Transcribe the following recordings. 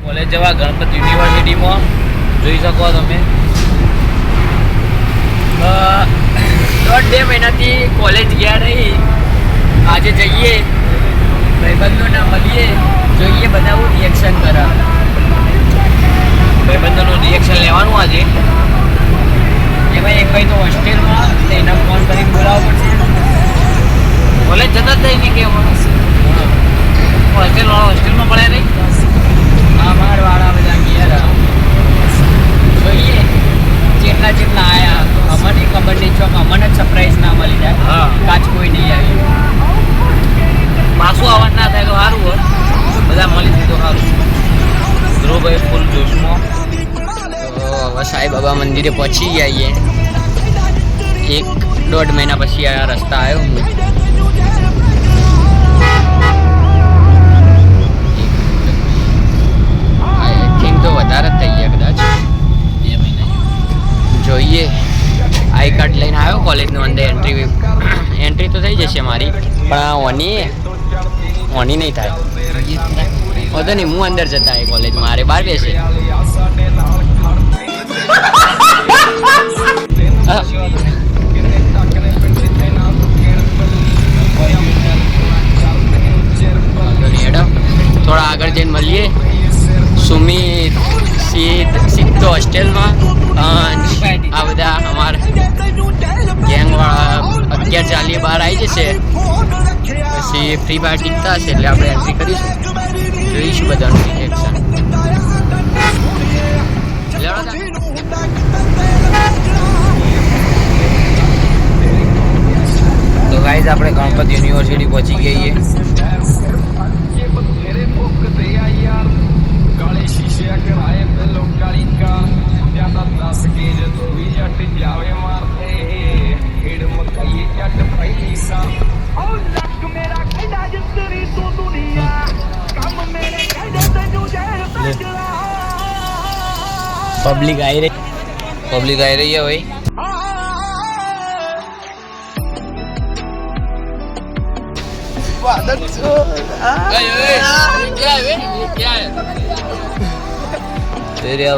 College જવા ગણપત યુનિવર્સિટીમાં જોઈ શકો તમે 1.5 મહિનાથી કોલેજ ગયા નહીં. આજે જઈએ ભાઈબંધોના મળીએ, જોઈએ બધા રિએક્શન કરે. ભાઈબંધોનું રિએક્શન લેવાનું આજે. એમાં એક ભાઈ તો હોસ્ટેલમાં, એને ફોન કરીને બોલાવવો પડશે. કોલેજ જતા જ નહીં કે હોસ્ટેલમાં પડ્યા નહીં. અમારવાળા બધા ગયા જોઈએ જેટલા આવ્યા. અમને ખબર નહીં છો કે અમને જ સરપ્રાઈઝ ના મળી જાય. કાચ કોઈ નહીં આવ્યું. પાછું આવવાનું ના થાય તો સારું હોય. બધા મળી જાય તો સારું. ધ્રુવભાઈ ફૂલ જોશમાં. તો હવે સાંઈ બાબા મંદિરે પહોંચી જઈએ. 1.5 મહિના પછી આ રસ્તા આવ્યો હું. તો વધારે જ થઈ ગયા કદાચ 2 મહિના. જોઈએ આઈ કાર્ડ લઈને આવ્યો કોલેજનું. અંદર એન્ટ્રી તો થઈ જશે મારી, પણ ઓની નહીં થાય. વધો નહીં, હું અંદર જતા એ કોલેજ મારે બહાર બેસે. થોડા આગળ જઈને મળીએ. સુમિત, સિદ્ધ તો હોસ્ટેલમાં, આ બધા અમારા ગેંગવાળા 11:40 બહાર આવી જશે. પછી ફ્રી ફાયર ટીકતા હશે એટલે આપણે એન્ટ્રી કરીશું. જોઈશું બધાનું રિએક્શન. તો ગાઈઝ આપણે ગણપત યુનિવર્સિટી પહોંચી ગઈએ. पब्लिक आई रही है भाई.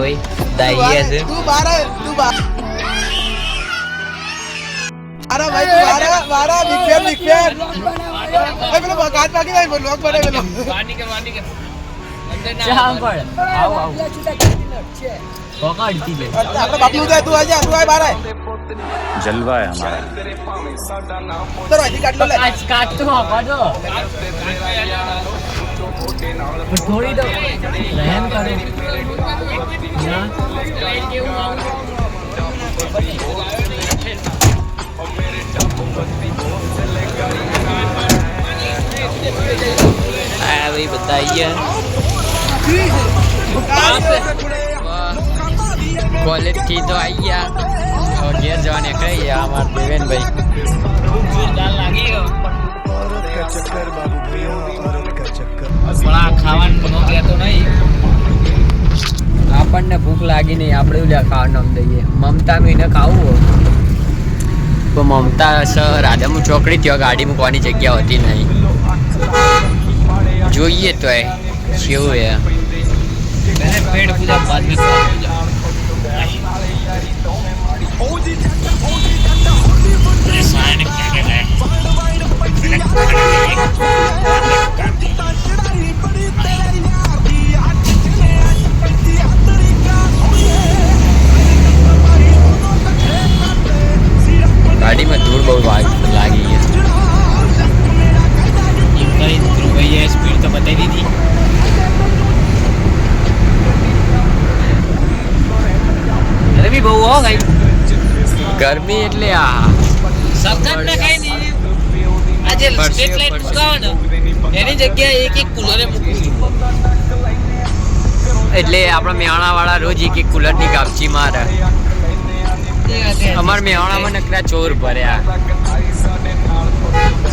भाई दाइए से तू बारह बिग फैन भाई बोलो काट बाकी नहीं बोलो लोग बड़े बोलो वानी के जहां पर आओ पकड़ती ले अपना बापू दे तू आजा तू आए बाहर आए जलवा है हमारा. तो राजी काट लो ले काट तो हवा दो थोड़ी तो रहम करो ना. भाई बताइए कॉलेज थी तो आई गया और घेर जवा निकल गया हमारे देवेन भाई. जोरदार लागेगा बड़ा खावन बनो गया तो नहीं. આપણને ભૂખ લાગી નહીં, આપણે એવું ખાવાનું નામ દઈએ. મમતા એને ખાવું તો મમતા રાધામુ ચોકડી ત્યાં ગાડી મૂકવાની જગ્યા હોતી નહીં. જોઈએ તો એ કેવું है पेड़ पूजा बाद में गाड़ी में धूल बहुत लागी है. भैया स्पीड तो बताई दी थी. ગરમી બહુ હો ભાઈ. ગરમી એટલે આ સરકારને કઈ નહીં. આજે સ્ટ્રીટ લાઇટ મુકાવો ને એની જગ્યાએ એક કુલરે મૂકવું. એટલે આપણા મેહાણા વાળા રોજ એક કુલરની કાપચી મારે. અમારા મેહાણામાં નકરા ચોર ભર્યા.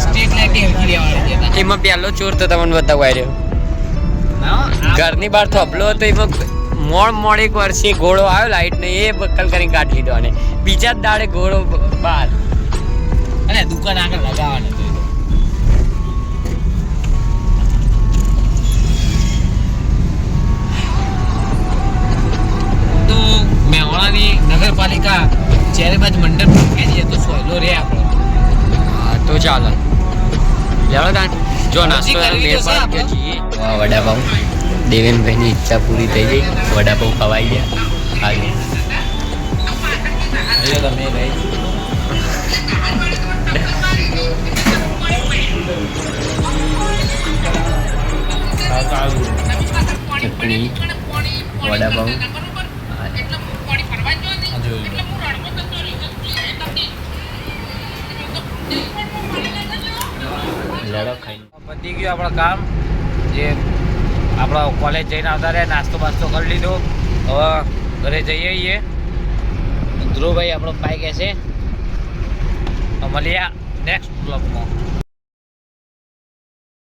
સ્ટ્રીટ લાઇટ એમાં પહેલો ચોર તો તમને બતાવવા રહ્યો. ઘરની બહાર થોભલો હતો એમાં મોડ એક વર્ષે ઘોડો આવ્યો લાઈટ ને એ બક્કલ કરીને કાઢી લીધો. અને બીજા જ દાડે ઘોડો બહાર અને દુકાન આગળ લગાવવાનો હતો. આપણા જ મંડળ મૂકી દઈએ તો સોયલો રે આપણો. હા તો ચાલો લેવડો તાન જો નાસ્તો વડાપાઉં દેવેનભાઈની ઈચ્છા પૂરી થઈ ગઈ. વડાપાઉં ખવાઈ ગયા. આજે તમે રહી ચટણી વડાપાઉં લડો ખાઈ પતી ગયું આપણું કામ. જે આપણા કોલેજ જઈને આવતા રહ્યા, નાસ્તો બાસ્તો કરી લીધો. હવે ઘરે જઈએ છીએ. ધ્રુવભાઈ આપણો ભાઈ કહે છે મળીએ નેક્સ્ટ બ્લોગમાં.